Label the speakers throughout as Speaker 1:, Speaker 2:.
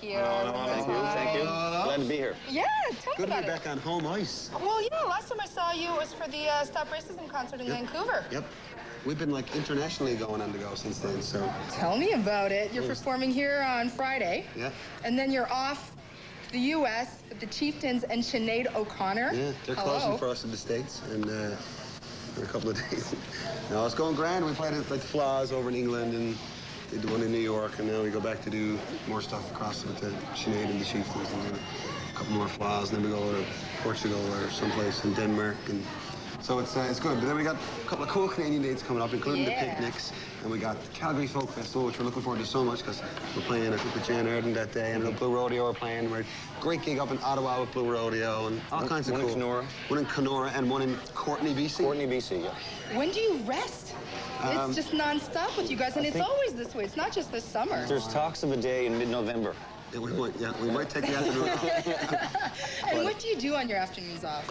Speaker 1: you here.
Speaker 2: Thank you, thank you. Glad to be here.
Speaker 1: Yeah, tell me
Speaker 3: Good to
Speaker 1: about
Speaker 3: be back on home ice.
Speaker 1: Well, yeah, last time I saw you was for the Stop Racism concert in Vancouver.
Speaker 3: Yep. We've been like internationally going on the go since then, so.
Speaker 1: Tell me about it. You're performing here on Friday.
Speaker 3: Yeah.
Speaker 1: And then you're off to the U.S. with the Chieftains and Sinead O'Connor.
Speaker 3: Yeah, they're closing for us in the States, and for a couple of days. No, it's going grand. We played at like Flaws over in England, and did one in New York, and now we go back to do more stuff across with the Sinead and the Chieftains, and then a couple more Flaws, and then we go to Portugal or someplace in Denmark, and so it's good. But then we got a couple of cool Canadian dates coming up, including the Picnics, and we got the Calgary Folk Festival, which we're looking forward to so much because we're playing, I think, with Jan Arden that day, and the Blue Rodeo we're playing. We're great gig up in Ottawa with Blue Rodeo, and all kinds of cool.
Speaker 2: One in Kenora.
Speaker 3: One in Kenora, and one in Courtenay, BC.
Speaker 2: Courtenay, BC, yeah.
Speaker 1: When do you rest? It's just nonstop with you guys, and it's always this way. It's not just this summer.
Speaker 2: There's talks of a day in mid-November.
Speaker 3: Yeah, we might take the afternoon off.
Speaker 1: And what do you do on your afternoons off?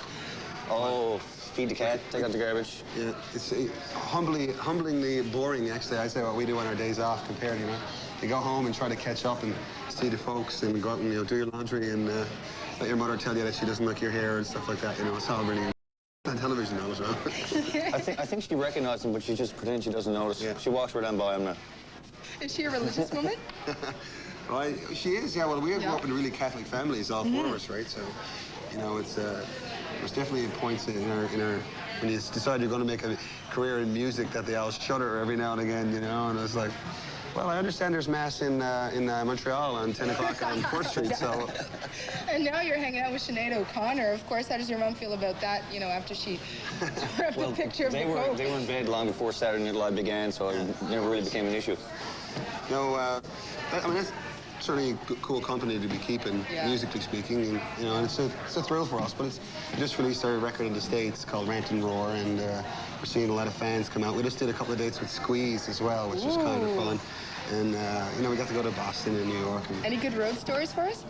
Speaker 2: Oh, feed the cat, take out the garbage.
Speaker 3: Yeah, it's humblingly boring, actually. I say what we do on our days off compared, you know. You go home and try to catch up and see the folks, and we go out and, you know, do your laundry and let your mother tell you that she doesn't like your hair and stuff like that, you know. It's all really on television now as well.
Speaker 2: I think she recognized him, but she just pretends she doesn't notice. Yeah. She walks right on by him now.
Speaker 1: Is she a religious woman?
Speaker 3: Well, she is, yeah. Well, we grew up in really Catholic families, all four of us, right? So, you know, it's there's definitely points in our when you decide you're going to make a career in music that they all shudder every now and again, you know. And it's like, well, I understand there's mass in Montreal on 10 o'clock on 4th Street, so.
Speaker 1: And now you're hanging out with Sinead O'Connor. Of course, how does your mom feel about that, you know, after she tore up the picture of the Pope?
Speaker 2: They were in bed long before Saturday Night Live began, so it never really became an issue.
Speaker 3: No, I mean, that's certainly a cool company to be keeping, musically speaking, and, you know, and it's a thrill for us. But we just released our record in the States called Rant and Roar, and we're seeing a lot of fans come out. We just did a couple of dates with Squeeze as well, which was kind of fun. And, you know, we got to go to Boston and New York. And...
Speaker 1: Any good road stories for us?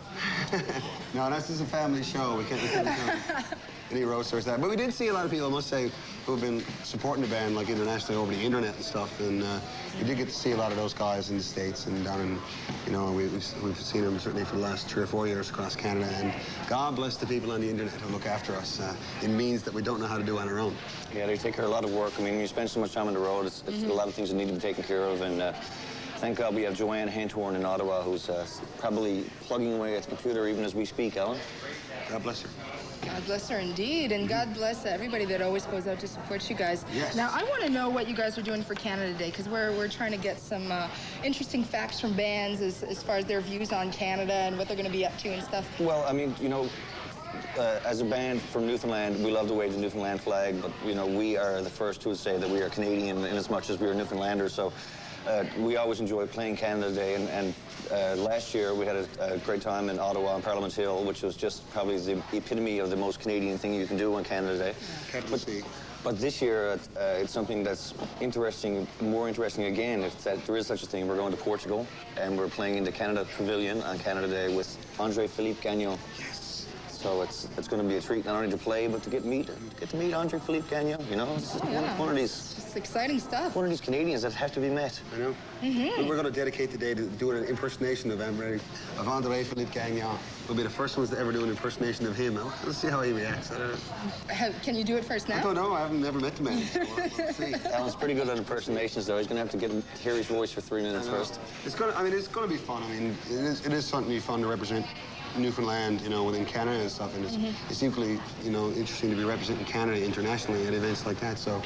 Speaker 3: No, that's just a family show. We can't tell any road stories there. But we did see a lot of people, I must say, who have been supporting the band, like, internationally over the internet and stuff. And we did get to see a lot of those guys in the States and down in, you know, we've seen them certainly for the last 3 or 4 years across Canada. And God bless the people on the internet who look after us. It means that we don't know how to do on our own.
Speaker 2: Yeah, they take care of a lot of work. I mean, when you spend so much time on the road, it's a lot of things that need to be taken care of. And thank God we have Joanne Henthorn in Ottawa, who's probably plugging away at the computer even as we speak, Ellen.
Speaker 3: God bless her.
Speaker 1: God bless her indeed, and God bless everybody that always goes out to support you guys.
Speaker 3: Yes.
Speaker 1: Now, I want to know what you guys are doing for Canada Day, because we're trying to get some interesting facts from bands as far as their views on Canada and what they're going to be up to and stuff.
Speaker 2: Well, I mean, you know, as a band from Newfoundland, we love to wave the Newfoundland flag, but, you know, we are the first to say that we are Canadian in as much as we are Newfoundlanders, so we always enjoy playing Canada Day, and last year we had a great time in Ottawa on Parliament Hill, which was just probably the epitome of the most Canadian thing you can do on Canada Day. But this year, it's something that's interesting, more interesting again, if that there is such a thing. We're going to Portugal, and we're playing in the Canada Pavilion on Canada Day with André-Philippe Gagnon.
Speaker 3: Yes.
Speaker 2: So it's going to be a treat not only to play, but to get to meet André-Philippe Gagnon, you know? It's one of these...
Speaker 1: It's exciting stuff.
Speaker 2: One of these Canadians that have to be met.
Speaker 3: I know. We're going to dedicate the day to do an impersonation of André-Philippe Gagnon. We'll be the first ones to ever do an impersonation of him. Let's see how he reacts.
Speaker 1: Can you do it first now?
Speaker 3: I don't know. I haven't never met the man. So we'll see.
Speaker 2: Alan's pretty good at impersonations, though. He's going to have to hear his voice for 3 minutes first.
Speaker 3: It's going to be fun. I mean, it is something to be fun to represent Newfoundland, you know, within Canada and stuff, and it's equally, you know, interesting to be representing Canada internationally at events like that. So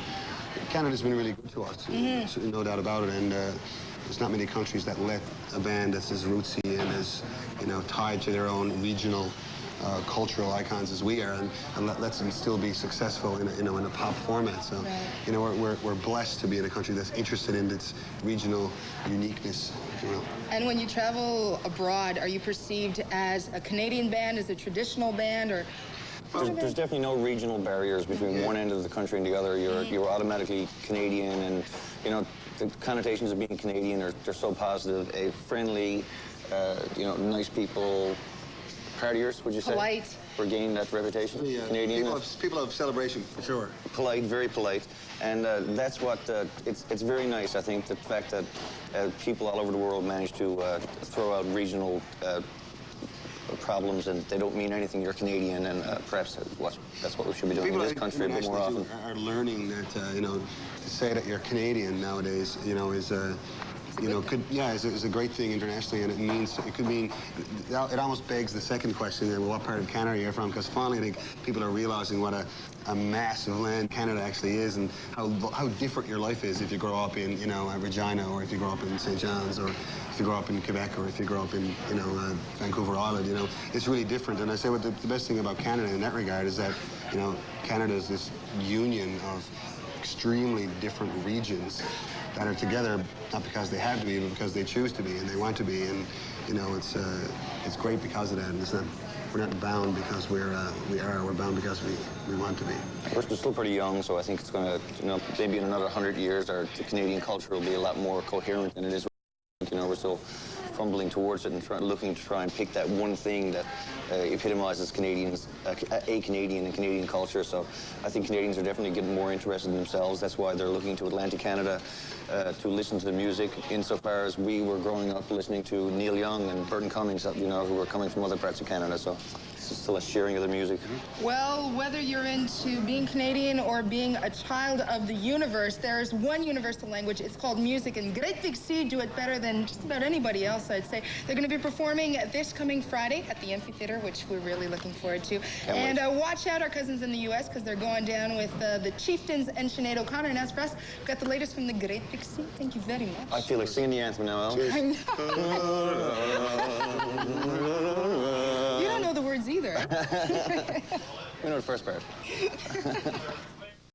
Speaker 3: Canada's been really good to us, no doubt about it, and there's not many countries that let a band that's as rootsy and as, you know, tied to their own regional cultural icons as we are, and lets them still be successful in a pop format. So, you know, we're blessed to be in a country that's interested in its regional uniqueness, if you will.
Speaker 1: And when you travel abroad, are you perceived as a Canadian band, as a traditional band, or?
Speaker 2: There's definitely no regional barriers between one end of the country and the other. You're automatically Canadian, and, you know, the connotations of being Canadian they're so positive. A friendly, you know, nice people. Partiers, would you say?
Speaker 1: Polite.
Speaker 2: we're gaining that reputation. Canadian.
Speaker 3: People have celebration, for sure.
Speaker 2: Polite, very polite, and that's what it's very nice. I think the fact that people all over the world manage to throw out regional problems, and they don't mean anything. You're Canadian, and perhaps that's what we should be doing in this country a bit more often.
Speaker 3: People are learning that you know, to say that you're Canadian nowadays, you know, is you know, is a great thing internationally, and it could mean, it almost begs the second question, what part of Canada you're from, because finally I think people are realizing what a massive land Canada actually is, and how different your life is if you grow up in, you know, Regina, or if you grow up in St. John's, or if you grow up in Quebec, or if you grow up in, you know, Vancouver Island. You know, it's really different. And I say what the best thing about Canada in that regard is that, you know, Canada is this union of extremely different regions that are together, not because they have to be, but because they choose to be and they want to be. And, you know, it's great because of that. And it's not, we're not bound because we're bound because we want to be.
Speaker 2: We're still pretty young, so I think it's going to, you know, maybe in another 100 years, the Canadian culture will be a lot more coherent than it is. You know, we're still fumbling towards it and looking to try and pick that one thing that epitomizes Canadians, a Canadian and Canadian culture. So I think Canadians are definitely getting more interested in themselves. That's why they're looking to Atlantic Canada to listen to the music, insofar as we were growing up listening to Neil Young and Burton Cummings, you know, who were coming from other parts of Canada. So it's still a sharing of the music.
Speaker 1: Well, whether you're into being Canadian or being a child of the universe, there's one universal language. It's called music, and Great Big Sea do it better than just about anybody else, I'd say. They're going to be performing this coming Friday at the amphitheater, which we're really looking forward to. And watch out, our cousins in the U.S., because they're going down with the Chieftains and Sinead O'Connor. And as for us, we've got the latest from the Great Big Sea. Thank you very much.
Speaker 2: I feel like singing the anthem now, Al.
Speaker 1: I know. You don't know the words either.
Speaker 2: We know the first part.